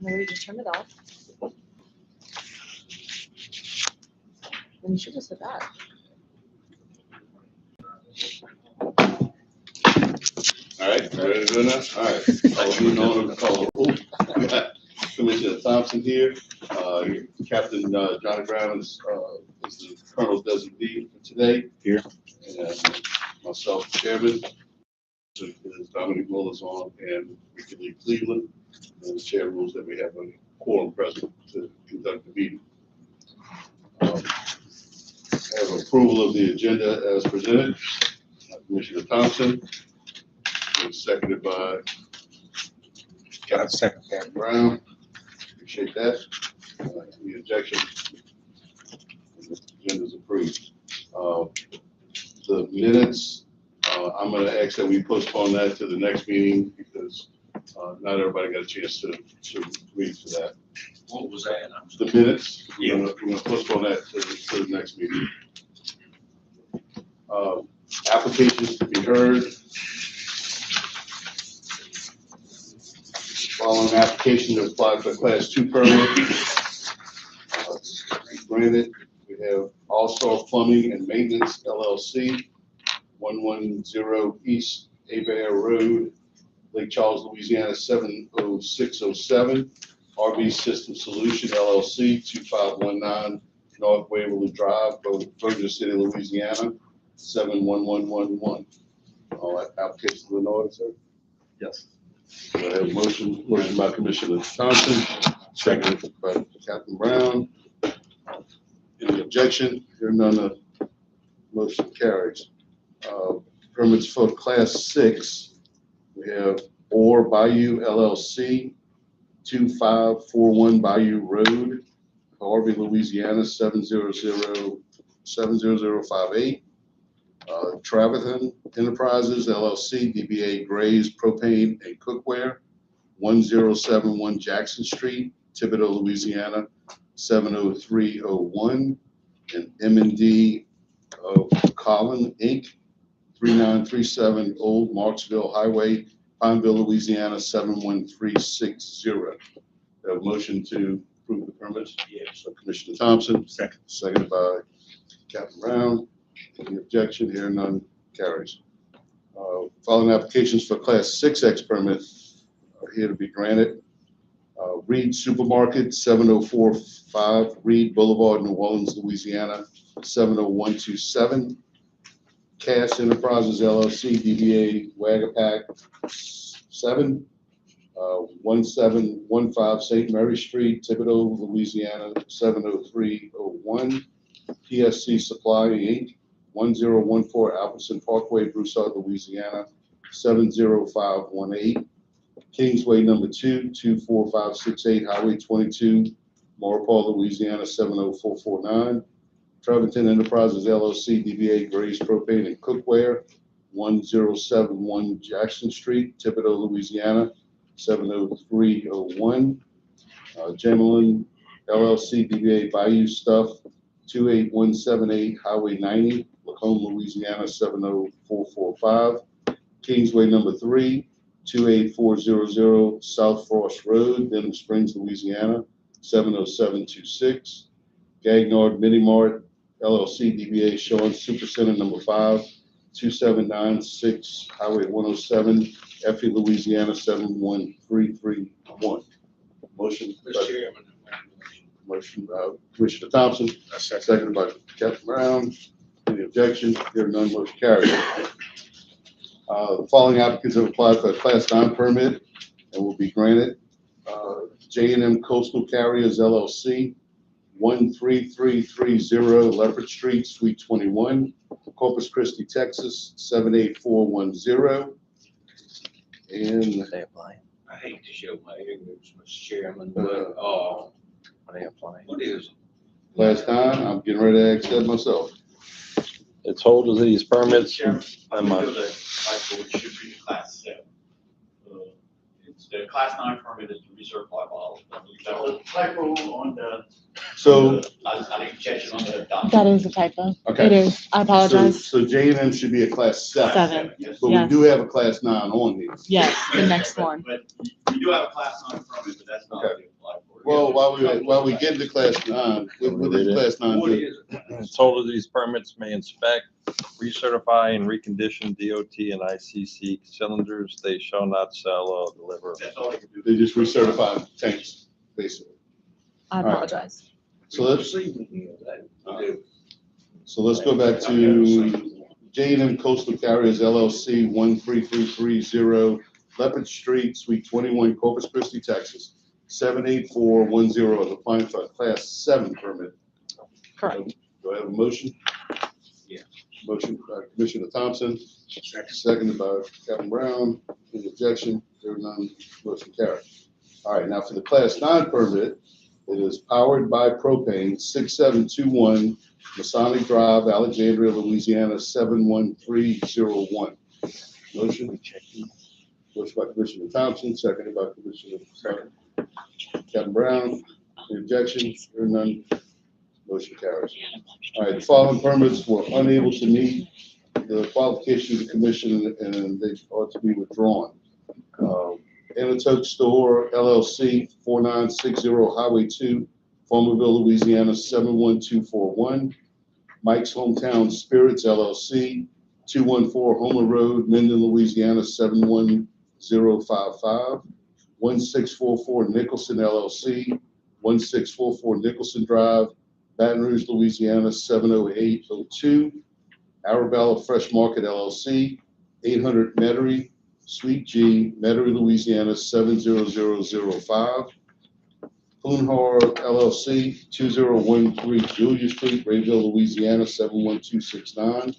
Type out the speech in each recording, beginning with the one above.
Maybe we just turn it off. And you should have said that. All right, ready to do that? All right. Call the roll. We got Commissioner Thompson here. Captain Johnny Brown is the Colonel designee for today. Here. And myself, Chairman, is Dominic Mullins on, and Ricky Lee Cleveland. And the chair rules that we have a quorum present to conduct the meeting. I have approval of the agenda as presented. Commissioner Thompson, and seconded by Captain Brown. Appreciate that. Any objection? The agenda is approved. The minutes, I'm going to ask that we postpone that to the next meeting because not everybody got a chance to read through that. What was that? The minutes, we're going to postpone that to the next meeting. Applications to be heard. Following application to apply for Class 2 permit. Granted, we have All-Star Plumbing and Maintenance LLC, 110 East Abear Road, Lake Charles, Louisiana, 70607. RV System Solution LLC, 2519 North Waverly Drive, Virgin City, Louisiana, 71111. All applications in order, sir? Yes. I have a motion by Commissioner Thompson, seconded by Captain Brown. Any objection? Hearing none, the motion carries. Permits for Class 6, we have Orr Bayou LLC, 2541 Bayou Road, Harvey, Louisiana, 70058. Travathan Enterprises LLC, DBA Grays Propane and Cookware, 1071 Jackson Street, Thibodaux, Louisiana, 70301. And M&D of Collin Inc., 3937 Old Marksville Highway, Pineville, Louisiana, 71360. Have a motion to approve the permits? Yes. So Commissioner Thompson. Second. Seconded by Captain Brown. Any objection? Here none, carries. Following applications for Class 6X permit are here to be granted. Reed Supermarket, 7045 Reed Boulevard, New Orleans, Louisiana, 70127. Cash Enterprises LLC, DBA Wagapack 7, 1715 St. Mary Street, Thibodaux, Louisiana, 70301. PSC Supply Inc., 1014 Albertson Parkway, Broussard, Louisiana, 70518. Kingsway number 2, 24568 Highway 22, Maurepas, Louisiana, 70449. Travathan Enterprises LLC, DBA Grace Propane and Cookware, 1071 Jackson Street, Thibodaux, Louisiana, 70301. Gemelin LLC, DBA Bayou Stuff, 28178 Highway 90, Lacombe, Louisiana, 70445. Kingsway number 3, 28400 South Frost Road, Denham Springs, Louisiana, 70726. Gagnard Mini Mart LLC, DBA Sean Supercenter number 5, 2796 Highway 107, Effie, Louisiana, 71331. Motion. Mr. Chairman. Motion by Commissioner Thompson, seconded by Captain Brown. Any objection? Hearing none, motion carries. The following applicants have applied for a Class 9 permit and will be granted. J&M Coastal Carriers LLC, 13330 Leopard Street, Suite 21, Corpus Christi, Texas, 78410. And They apply. I hate to show my ignorance, Mr. Chairman, but, Are they applying? what is it? last time, I'm getting ready to ask that myself. It's hold of these permits. Chairman, I'm I feel that it should be class 7. It's the class 9 permit is the reserve by bottle. So typo on the So, I didn't catch it on the document. That is a typo. okay. It is. I apologize. So J&M should be a class 7. Seven. Yes. But we Yes. do have a class 9 on here. Yes, the Yes, next but- one. But we do have a class 9 permit, but that's not Okay. what we applied for. Well, while we get to class 9, what does class 9 What do? is it? It's told that these permits may inspect, recertify, and recondition DOT and ICC cylinders. They shall not sell or deliver. That's all they can do. They just recertify tanks, basically. I All right. apologize. So let's, Receiving, you know, that we do. so let's go back to J&M Coastal Carriers LLC, 13330 Leopard Street, Suite 21, Corpus Christi, Texas, 78410, is applying for a class 7 permit. Correct. Do I have a motion? Yeah. Motion by Commissioner Thompson, seconded by Captain Brown. Any objection? There are none. Motion carried. All right, now for the class 9 permit, it is powered by propane, 6721 Masonic Drive, Alexandria, Louisiana, 71301. Motion? Motion by Commissioner Thompson, seconded by Commissioner Captain Brown. Any objection? There are none. Motion carries. All right, the following permits were unable to meet the qualifications of the commission and they ought to be withdrawn. Anatoke Store LLC, 4960 Highway 2, Farmerville, Louisiana, 71241. Mike's Hometown Spirits LLC, 214 Homer Road, Minden, Louisiana, 71055. 1644 Nicholson LLC, 1644 Nicholson Drive, Baton Rouge, Louisiana, 70802. Arabella Fresh Market LLC, 800 Metairie, Suite G, Metairie, Louisiana, 70005. Poonhar LLC, 2013 Julia Street, Rayville, Louisiana, 71269.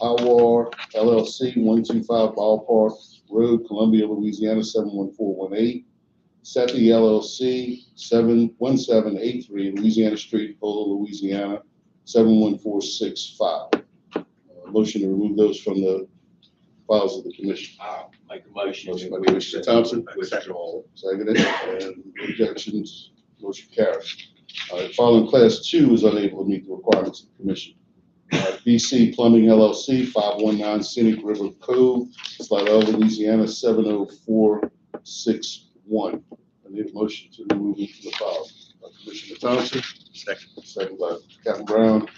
Hawar LLC, 125 Ballpark Road, Columbia, Louisiana, 71418. Sethi LLC, 71783 Louisiana Street, Polo, Louisiana, 71465. Motion to remove those from the files of the commission. I'll make a motion. Motion by that we Commissioner Thompson. Withdraw. Seconded, and objections, motion carries. Following class 2 is unable to meet the requirements of the commission. BC Plumbing LLC, 519 Scenic River Cove, Slidell, Louisiana, 70461. I need a motion to remove it from the file. By Commissioner Thompson. Second by Captain Brown.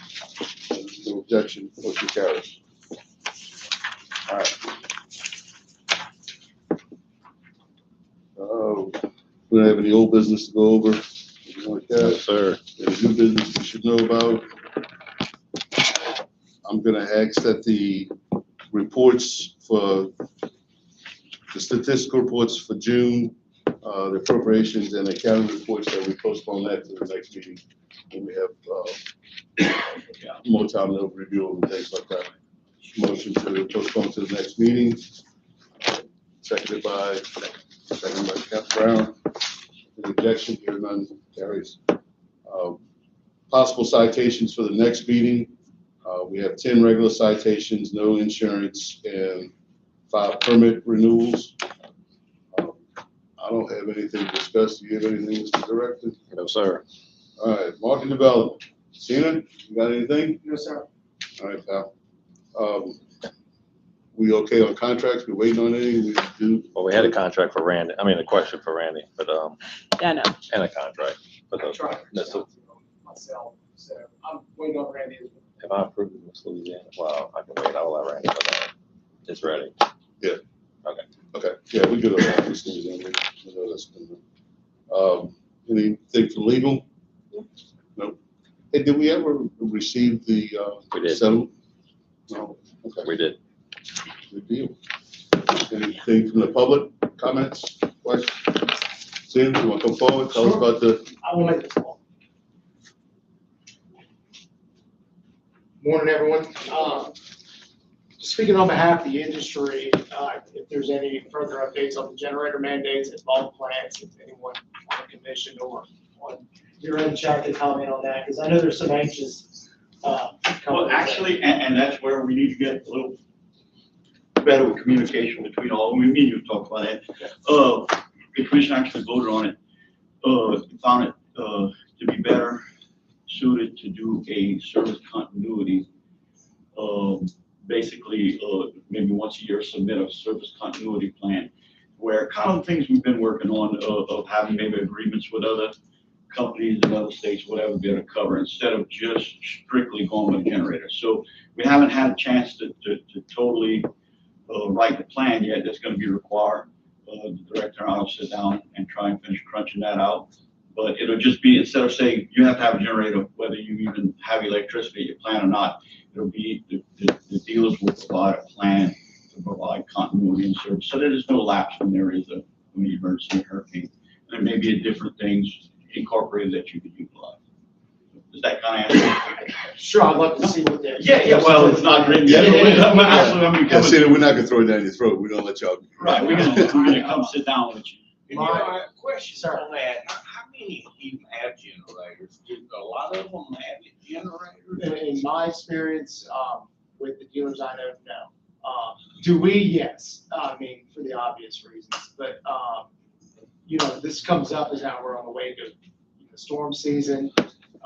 No objection, motion carries. All right. We don't have any old business to go over. Anything like that? Yes, sir. Any new business we should know about? I'm gonna ask that the reports for, the statistical reports for June, the appropriations and accounting reports, that we postpone that to the next meeting. When we have, more time to review them and things like that. Motion to postpone to the next meeting. Seconded by Captain Brown. Any objection? Here none, carries. Possible citations for the next meeting. We have 10 regular citations, no insurance, and 5 permit renewals. I don't have anything to discuss. Do you have anything, Mr. Director? No, sir. All right, market development. Cena, you got anything? No, sir. All right, pal. We okay on contracts? We waiting on anything? We do? Well, we had a contract for Randy, I mean, a question for Randy, but, Yeah, no. and a contract. But I tried that's a- myself, so I'm waiting on Randy. have I approved of Miss Louisiana? Well, I can wait, I'll let Randy, but, it's ready. Okay, yeah, we good on that. We see it in there. We know that's good. Anything from legal? Nope. Hey, did we ever receive the, We did. settlement? No, okay. We did. Good deal. Anything from the public? Comments, questions? Sam, you want to come forward? Tell us Sure. about the, I will make this call. Morning, everyone. Speaking on behalf of the industry, if there's any further updates on the generator mandates at bulk plants, if anyone on the commission or on your end, Chuck, can comment on that, because I know there's some anxious. Well, companies that- actually, and that's where we need to get a little better with communication between all, we need to talk about it. The commission actually voted on it, found it, to be better suited to do a service continuity. Basically, maybe once a year, submit a service continuity plan, where kind of things we've been working on of having maybe agreements with other companies in other states, whatever, be able to cover, instead of just strictly going with generators. So we haven't had a chance to totally write the plan yet. That's going to be required. The director and I will sit down and try and finish crunching that out. But it'll just be, instead of saying you have to have a generator, whether you even have electricity at your plant or not, it'll be the dealers will provide a plan to provide continuity and service, so that there's no lapse when there is an emergency, hurricane. There may be different things incorporated that you could utilize. Does that kind of answer? Sure, I'd love to see what that. Yeah, well, it's not written yet. I said that we're not gonna throw it down your throat. We're gonna let y'all. Right, we're gonna come sit down with you. And you know, I have a question Sir. on that. How many even have generators? Do a lot of them have generators? In my experience, with the dealers I know, no. Do we? Yes. I mean, for the obvious reasons, but, you know, this comes up as now we're on the way to storm season.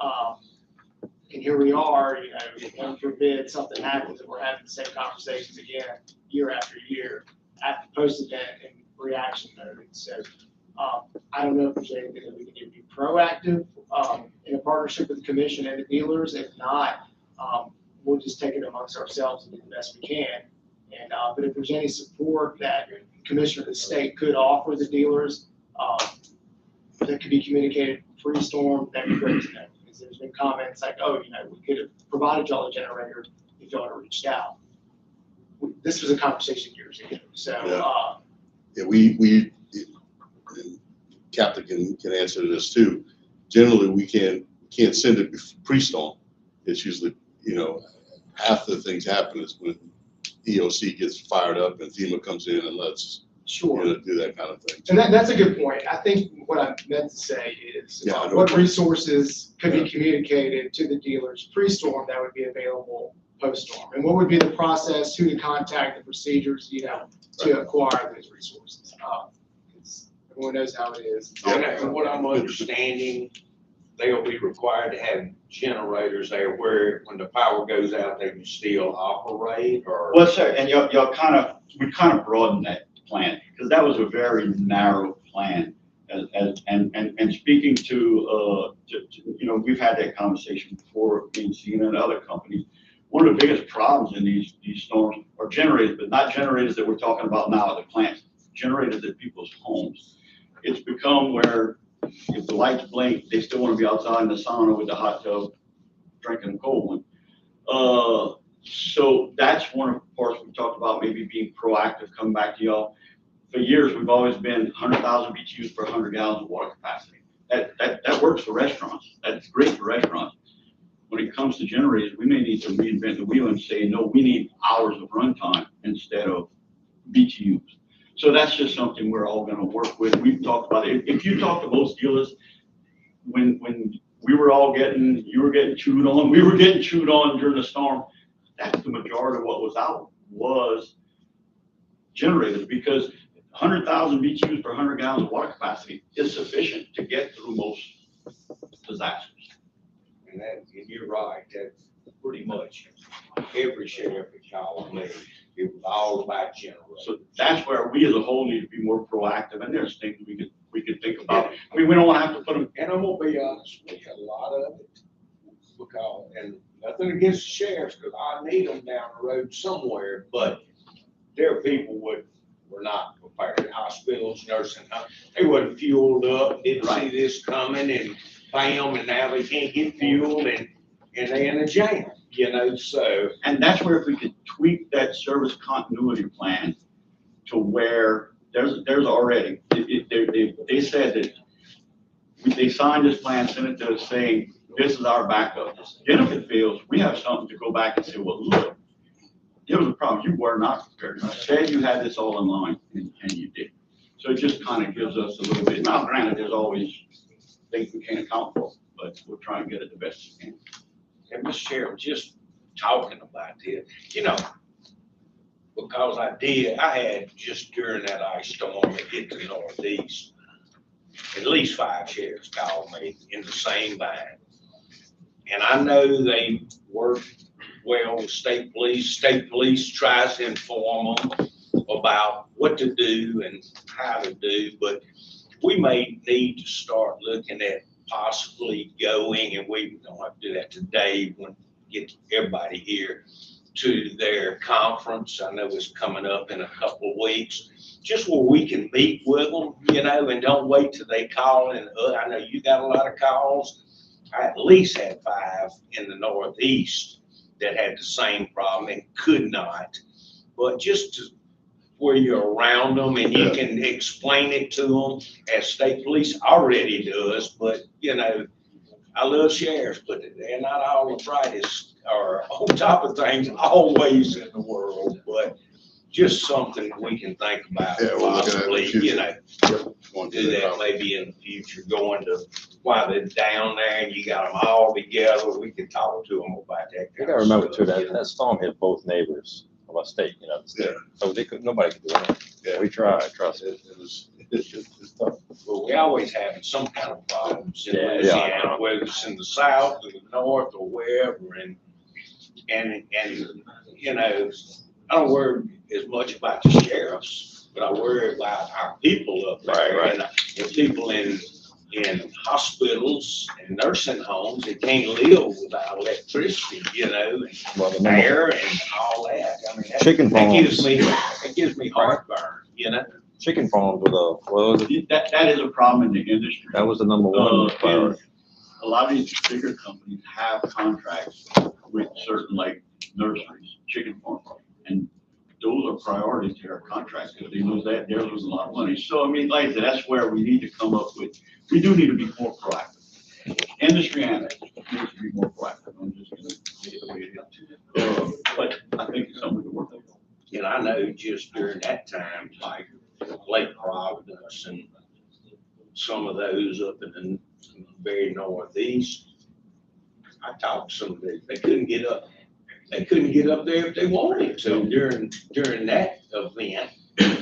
And here we are, you know, heaven forbid something happens and we're having the same conversations again, year after year, at the post-event and reaction mode. And so, I don't know if there's anything that we can do to be proactive, in a partnership with the commission and the dealers. If not, we'll just take it amongst ourselves and do the best we can. And, but if there's any support that the commissioner of the state could offer the dealers, that could be communicated pre-storm, that'd be great to know. Because there's been comments like, oh, you know, we could have provided y'all a generator if y'all had reached out. This was a conversation years ago, so, Yeah, we and Captain can answer this too. Generally, we can't send it pre-storm. It's usually, you know, half the things happen is when EOC gets fired up and FEMA comes in and lets, sure. you know, do that kind of thing. And that's a good point. I think what I meant to say is, Yeah, I know. what resources could be communicated to the dealers pre-storm that would be available post-storm? And what would be the process, who to contact, the procedures, you know, to acquire those resources? 'Cause everyone knows how it is. It's all- Yeah. And what I'm understanding, they'll be required to have generators there where when the power goes out, they can still operate, or? Well, sir, and y'all we kind of broadened that plan, because that was a very narrow plan. And speaking to, you know, we've had that conversation before, being seen in other companies. One of the biggest problems in these storms are generators, but not generators that we're talking about now at the plants, generators at people's homes. It's become where if the lights blink, they still want to be outside in the sauna with the hot tub, drinking a cold one. So that's one of the parts we talked about, maybe being proactive, coming back to y'all. For years, we've always been 100,000 BTUs per 100 gallons of water capacity. That works for restaurants. That's great for restaurants. When it comes to generators, we may need to reinvent the wheel and say, no, we need hours of runtime instead of BTUs. So that's just something we're all going to work with. We've talked about it. If you talk to most dealers, when we were all you were getting chewed on, we were getting chewed on during the storm, that's the majority of what was out was generators, because 100,000 BTUs per 100 gallons of water capacity is sufficient to get through most disasters. And you're right, that's pretty much every sheriff that called me, it was all about generators. So that's where we as a whole need to be more proactive, and there's things we could think about. I mean, we don't want to have to put them. And I'm gonna be honest with you, a lot of it, because, and nothing against the sheriffs, because I need them down the road somewhere, but there are people were not prepared, hospitals, nursing homes, they wasn't fueled up, didn't see this coming, and bam, and now they can't get fueled, and they in a jam, you know, so. And that's where if we could tweak that service continuity plan to where there's already, they said that they signed this plan, sent it to us saying, this is our backup. Then if it fails, we have something to go back and say, well, look, there was a problem. You were not prepared. You said you had this all in line, and you did. So it just kind of gives us a little bit. Now, granted, there's always things we can't account for, but we'll try and get it the best we can. And Mr. Sheriff, just talking about this, you know, because I had just during that ice storm that hit the Northeast, at least 5 sheriffs called me in the same vein. And I know they work well with state police. State police tries to inform them about what to do and how to do, but we may need to start looking at possibly going, and we don't have to do that today, when get everybody here to their conference. I know it's coming up in a couple of weeks, just where we can meet with them, and don't wait till they call. And I know you got a lot of calls. I at least had 5 in the Northeast that had the same problem and could not. But just to where you're around them and you can explain it to them, as state police already does. But, I love sheriffs, but they're not all the brightest or on top of things always in the world. But just something we can think about, Yeah, we'll look at it in the possibly, future. Going do through that maybe in the future, going to, while they're down there and you got them all together, we can talk to them about that. You gotta remember too, that storm hit both neighbors of our state, the state. So nobody could do it. Yeah. We tried, trust me. It's tough. But we always having some kind of problems in Yeah, Louisiana, yeah. whether it's in the south or the north or wherever, and I don't worry as much about the sheriffs, but I worry about our people up there. Right. And people in hospitals and nursing homes that can't live without electricity, and Well, the number- air and all that. I mean, Chicken that gives me heartburn, Chicken farms with what was it? That is a problem in the industry. That was the number one And priority. a lot of these bigger companies have contracts with certain like nurseries, chicken farms, and those are priorities to their contracts. If they lose that, they're losing a lot of money. So, I mean, like I said, that's where we need to come up with, we do need to be more proactive. Industry and needs to be more proactive. I'm just gonna say it the way it is. But I think it's something to work on. And I know just during that time, like Lake Providence and some of those up in the very Northeast, I talked to some of them, they couldn't get up. They couldn't get up there if they wanted to during that event.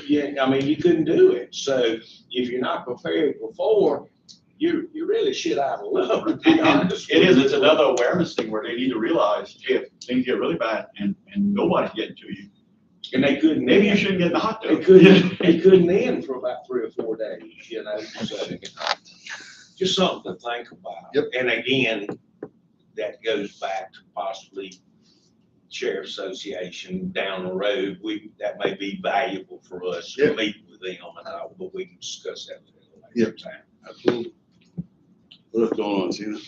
Yeah, I mean, you couldn't do it. So if you're not prepared before, you really shit out of luck, to be honest. It is, it's another awareness thing where they need to realize, hey, if things get really bad and nobody's getting to you, And they couldn't. maybe you shouldn't get in the hot tub. They couldn't end for about 3 or 4 days, so just something to think about. Yep. And again, that goes back to possibly Sheriff Association down the road. That may be valuable for us to Yeah. meet with them and all, but we can discuss that at a Yep. later time. Absolutely. What's going on, Tina?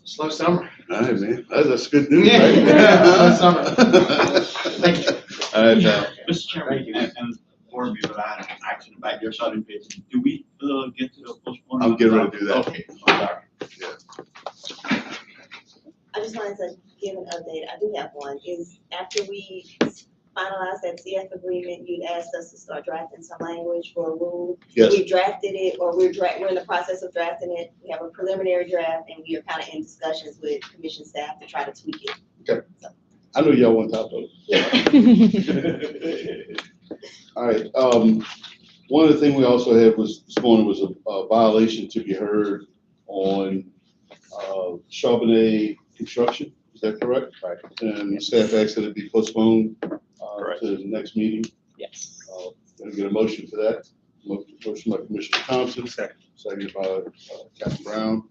Slow summer. All right, man. That's good news, Yeah. right? Slow summer. Thank you. All right, pal. Mr. Chairman, and for me, but I had an accident back there, so I didn't pay attention. Do we, get to the postponement? I'm getting ready to do that. Okay, sorry. I just wanted to give an update. I do have one. Is after we finalized that CF agreement, you'd asked us to start drafting some language for a rule. Yes. We've drafted it, or we're in the process of drafting it. We have a preliminary draft, and we are kind of in discussions with commission staff to try to tweak it. I know y'all want top of it. All right, one of the things we also had was, this morning was a violation to be heard on, Charbonnet Construction, is that correct? Right. And the staff asked that it be postponed, Correct. to the next meeting. Yes. Gonna get a motion for that. Motion by Commissioner Thompson, seconded by, Captain Brown.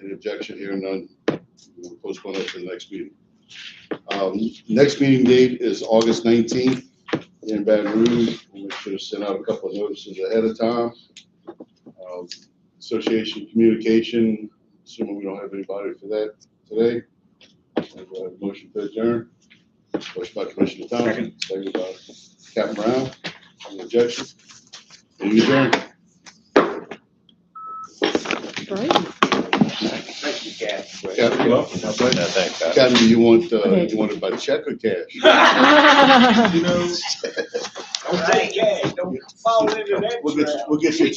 Any objection here? None. We'll postpone it to the next meeting. Next meeting date is August 19th in Baton Rouge. We should have sent out a couple of notices ahead of time. Association communication, assuming we don't have anybody for that today. We'll have a motion to adjourn. Motion by Commissioner Thompson, seconded by Captain Brown. Any objection? Meeting adjourned. Great. Thank you, Captain. Captain, you're welcome. Yeah, thanks, guys. Captain, do you want, Okay. you want it by check or cash? Don't take cash, don't fall into that We'll get, trap. we'll get you a